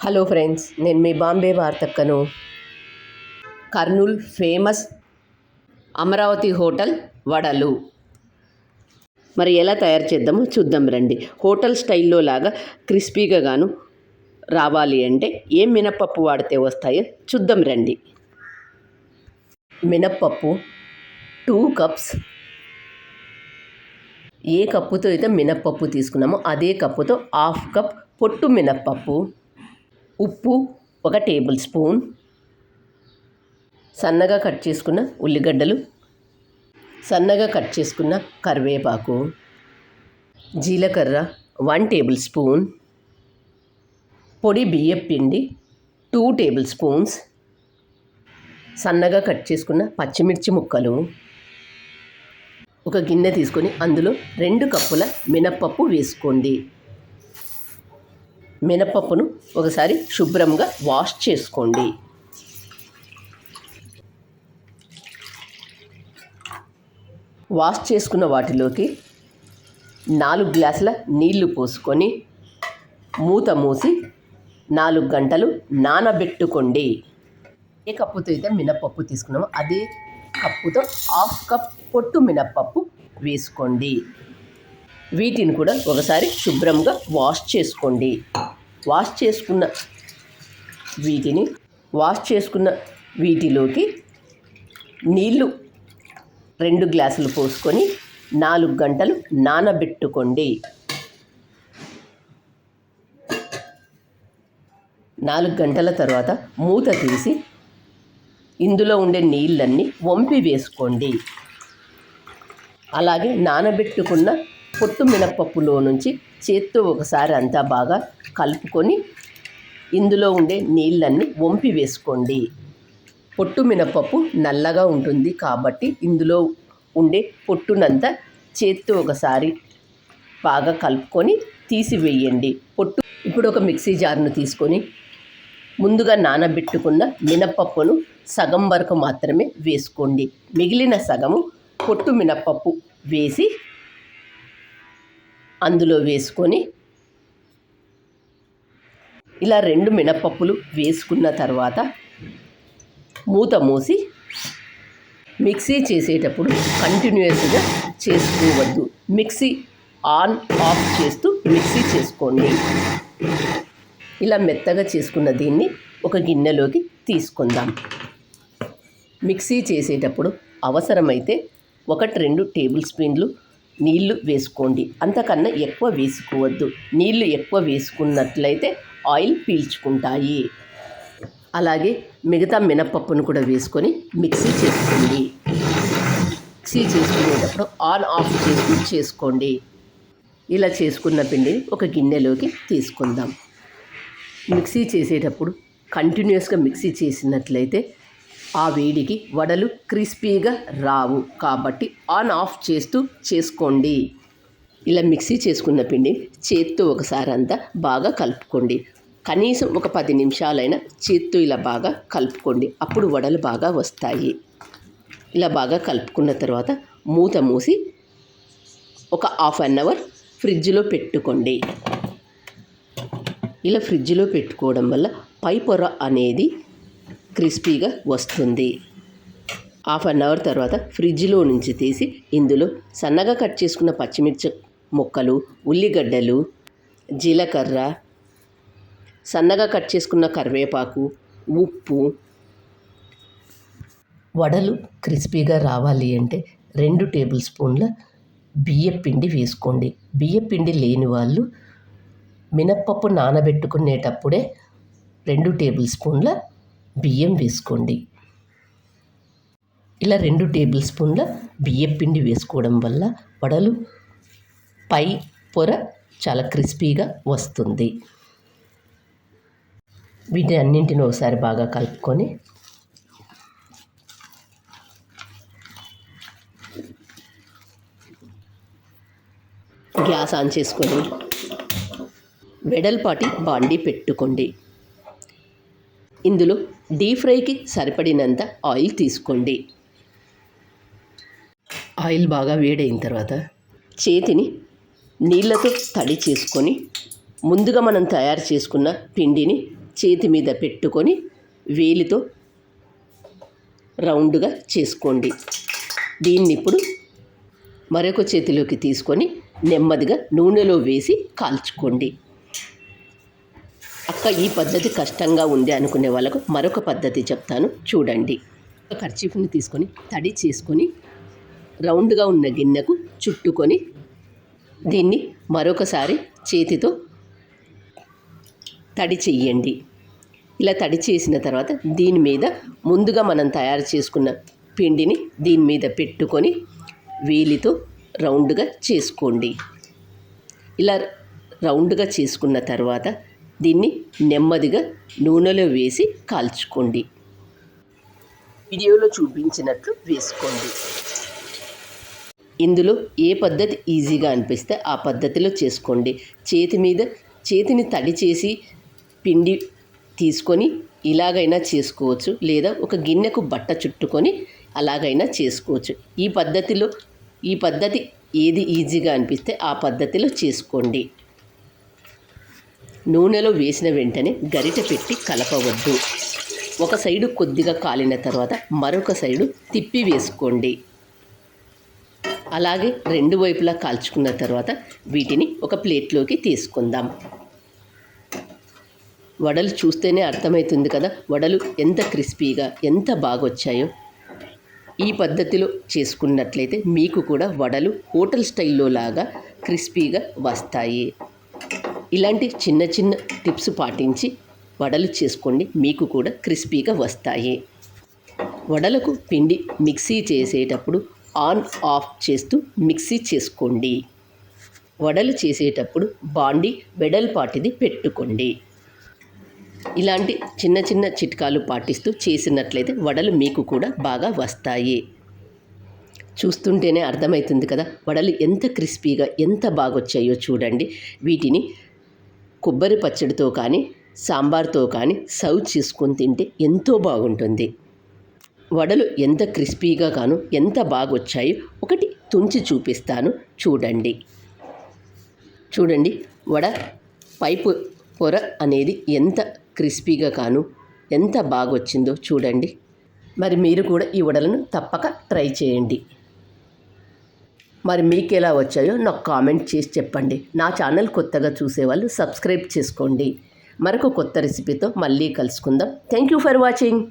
Hello friends, నేను మీ Bombay వార్తక్కను. Kurnool famous Amaravati hotel వడలు మరి ఎలా తయారు చేద్దామో చూద్దాం రండి. హోటల్ స్టైల్లో లాగా క్రిస్పీగా గాను రావాలి అంటే ఏం మినప్పప్పు వాడితే వస్తాయో చూద్దాం రండి. మినప్పప్పు 2 కప్స్. ఏ కప్పుతో అయితే మినప్పప్పు తీసుకున్నామో అదే కప్పుతో 1/2 కప్ పొట్టు మినప్పప్పు, ఉప్పు 1 టేబుల్ స్పూన్, సన్నగా కట్ చేసుకున్న ఉల్లిగడ్డలు, సన్నగా కట్ చేసుకున్న కరివేపాకు, జీలకర్ర 1 టేబుల్ స్పూన్, పొడి బియ్యపు పిండి 2 టేబుల్ స్పూన్స్, సన్నగా కట్ చేసుకున్న పచ్చిమిర్చి ముక్కలు. ఒక గిన్నె తీసుకొని అందులో 2 కప్పుల మినప్పప్పు వేసుకోండి. మినప్పప్పును ఒకసారి శుభ్రంగా వాష్ చేసుకోండి. వాష్ చేసుకున్న వాటిలోకి 4 గ్లాసుల నీళ్లు పోసుకొని మూత మూసి 4 గంటలు నానబెట్టుకోండి. ఏ కప్పుతో అయితే మినప్పప్పు తీసుకున్నామో అదే కప్పుతో 1/2 కప్ పొట్టు మినప్పప్పు వేసుకోండి. వీటిని కూడా ఒకసారి శుభ్రంగా వాష్ చేసుకోండి. వాష్ చేసుకున్న వీటిలోకి నీళ్లు 2 గ్లాసులు పోసుకొని 4 గంటలు నానబెట్టుకోండి. 4 గంటల తర్వాత మూత తీసి ఇందులో ఉండే నీళ్ళన్నీ వంపి వేసుకోండి. అలాగే నానబెట్టుకున్న పొట్టు మినప్పప్పులో నుంచి చేత్తో ఒకసారి అంతా బాగా కలుపుకొని ఇందులో ఉండే నీళ్ళన్నీ వంపి వేసుకోండి. పొట్టు మినప్పప్పు నల్లగా ఉంటుంది కాబట్టి ఇందులో ఉండే పొట్టునంతా చేత్తో ఒకసారి బాగా కలుపుకొని తీసివేయండి. ఇప్పుడు ఒక మిక్సీ జార్ను తీసుకొని ముందుగా నానబెట్టుకున్న మినప్పప్పును సగం వరకు మాత్రమే వేసుకోండి. మిగిలిన సగము పొట్టు మినప్పప్పు వేసి అందులో వేసుకొని ఇలా 2 మినప్పప్పులు వేసుకున్న తర్వాత మూత మూసి మిక్సీ చేసేటప్పుడు కంటిన్యూస్గా చేసుకోవద్దు. మిక్సీ ఆన్ ఆఫ్ చేస్తూ మిక్సీ చేసుకోండి. ఇలా మెత్తగా చేసుకున్న దీన్ని ఒక గిన్నెలోకి తీసుకుందాం. మిక్సీ చేసేటప్పుడు అవసరమైతే 1-2 టేబుల్ స్పూన్లు నీళ్లు వేసుకోండి. అంతకన్నా ఎక్కువ వేసుకోవద్దు. నీళ్లు ఎక్కువ వేసుకున్నట్లయితే ఆయిల్ పీల్చుకుంటాయి. అలాగే మిగతా మినప్పప్పును కూడా వేసుకొని మిక్సీ చేసుకోండి. మిక్సీ చేసుకునేటప్పుడు ఆన్ ఆఫ్ చేస్తూ చేసుకోండి. ఇలా చేసుకున్న పిండిని ఒక గిన్నెలోకి తీసుకుందాం. మిక్సీ చేసేటప్పుడు కంటిన్యూస్గా మిక్సీ చేసినట్లయితే ఆ వేడికి వడలు క్రిస్పీగా రావు కాబట్టి ఆన్ ఆఫ్ చేస్తూ చేసుకోండి. ఇలా మిక్సీ చేసుకున్న పిండి చేత్తో ఒకసారి అంతా బాగా కలుపుకోండి. కనీసం ఒక 10 నిమిషాలైనా చేత్తో ఇలా బాగా కలుపుకోండి. అప్పుడు వడలు బాగా వస్తాయి. ఇలా బాగా కలుపుకున్న తర్వాత మూత మూసి ఒక 1/2 అవర్ ఫ్రిడ్జ్లో పెట్టుకోండి. ఇలా ఫ్రిడ్జ్లో పెట్టుకోవడం వల్ల పై పొర అనేది క్రిస్పీగా వస్తుంది. 1/2 అవర్ తర్వాత ఫ్రిడ్జ్లో నుంచి తీసి ఇందులో సన్నగా కట్ చేసుకున్న పచ్చిమిర్చి ముక్కలు, ఉల్లిగడ్డలు, జీలకర్ర, సన్నగా కట్ చేసుకున్న కరివేపాకు, ఉప్పు. వడలు క్రిస్పీగా రావాలి అంటే 2 టేబుల్ స్పూన్ల బియ్యపు పిండి వేసుకోండి. బియ్యపు పిండి లేని వాళ్ళు మినప్పప్పు నానబెట్టుకునేటప్పుడే 2 టేబుల్ స్పూన్ల బియ్యం వేసుకోండి. ఇలా 2 టేబుల్ స్పూన్ల బియ్యపు పిండి వేసుకోవడం వల్ల వడలు పై పొర చాలా క్రిస్పీగా వస్తుంది. వీటి అన్నింటిని ఒకసారి బాగా కలుపుకొని గ్యాస్ ఆన్ చేసుకొని వెడల్పాటి బాండీ పెట్టుకోండి. ఇందులో డీప్ ఫ్రైకి సరిపడినంత ఆయిల్ తీసుకోండి. ఆయిల్ బాగా వేడైన తర్వాత చేతిని నీళ్ళతో తడి చేసుకొని ముందుగా మనం తయారు చేసుకున్న పిండిని చేతి మీద పెట్టుకొని వేలితో రౌండ్గా చేసుకోండి. దీన్ని ఇప్పుడు మరొక చేతిలోకి తీసుకొని నెమ్మదిగా నూనెలో వేసి కాల్చుకోండి. అక్క ఈ పద్ధతి కష్టంగా ఉంది అనుకునే వాళ్ళకు మరొక పద్ధతి చెప్తాను చూడండి. ఒక కర్చీఫ్ని తీసుకొని తడి చేసుకొని రౌండ్గా ఉన్న గిన్నెకు చుట్టుకొని దీన్ని మరొకసారి చేతితో తడి చెయ్యండి. ఇలా తడి చేసిన తర్వాత దీని మీద ముందుగా మనం తయారు చేసుకున్న పిండిని దీని మీద పెట్టుకొని వేలితో రౌండ్గా చేసుకోండి. ఇలా రౌండ్గా చేసుకున్న తర్వాత దీన్ని నెమ్మదిగా నూనెలో వేసి కాల్చుకోండి. వీడియోలో చూపించినట్లు వేసుకోండి. ఇందులో ఏ పద్ధతి ఈజీగా అనిపిస్తే ఆ పద్ధతిలో చేసుకోండి. చేతిని తడి చేసి పిండి తీసుకొని ఇలాగైనా చేసుకోవచ్చు, లేదా ఒక గిన్నెకు బట్ట చుట్టుకొని అలాగైనా చేసుకోవచ్చు. ఈ పద్ధతి ఏది ఈజీగా అనిపిస్తే ఆ పద్ధతిలో చేసుకోండి. నూనెలో వేసిన వెంటనే గరిటె పెట్టి కలపవద్దు. ఒక సైడు కొద్దిగా కాలిన తర్వాత మరొక సైడు తిప్పి వేసుకోండి. అలాగే రెండు వైపులా కాల్చుకున్న తర్వాత వీటిని ఒక ప్లేట్లోకి తీసుకుందాం. వడలు చూస్తేనే అర్థమవుతుంది కదా, వడలు ఎంత క్రిస్పీగా ఎంత బాగా వచ్చాయో. ఈ పద్ధతిలో చేసుకున్నట్లయితే మీకు కూడా వడలు హోటల్ స్టైల్లో లాగా క్రిస్పీగా వస్తాయి. ఇలాంటి చిన్న చిన్న టిప్స్ పాటించి వడలు చేసుకోండి, మీకు కూడా క్రిస్పీగా వస్తాయి. వడలకు పిండి మిక్సీ చేసేటప్పుడు ఆన్ ఆఫ్ చేస్తూ మిక్సీ చేసుకోండి. వడలు చేసేటప్పుడు బాండి వెడల్పాటిది పెట్టుకోండి. ఇలాంటి చిన్న చిన్న చిట్కాలు పాటిస్తూ చేసినట్లయితే వడలు మీకు కూడా బాగా వస్తాయి. చూస్తుంటేనే అర్థమవుతుంది కదా, వడలు ఎంత క్రిస్పీగా ఎంత బాగా వచ్చాయో చూడండి. వీటిని కొబ్బరి పచ్చడితో కానీ సాంబార్తో కానీ సర్వ్ చేసుకొని తింటే ఎంతో బాగుంటుంది. వడలు ఎంత క్రిస్పీగా గాను ఎంత బాగా వచ్చాయో ఒకటి తుంచి చూపిస్తాను చూడండి. వడ పైపు పొర అనేది ఎంత క్రిస్పీగా కాను ఎంత బాగా వచ్చిందో చూడండి. మరి మీరు కూడా ఈ వడలను తప్పక ట్రై చేయండి. మరి మీకు ఎలా వచ్చాయో నాకు కామెంట్ చేసి చెప్పండి. నా ఛానల్ కొత్తగా చూసేవాళ్ళు సబ్స్క్రైబ్ చేసుకోండి. మరొక కొత్త రెసిపీతో మళ్ళీ కలుసుకుందాం. Thank you for watching.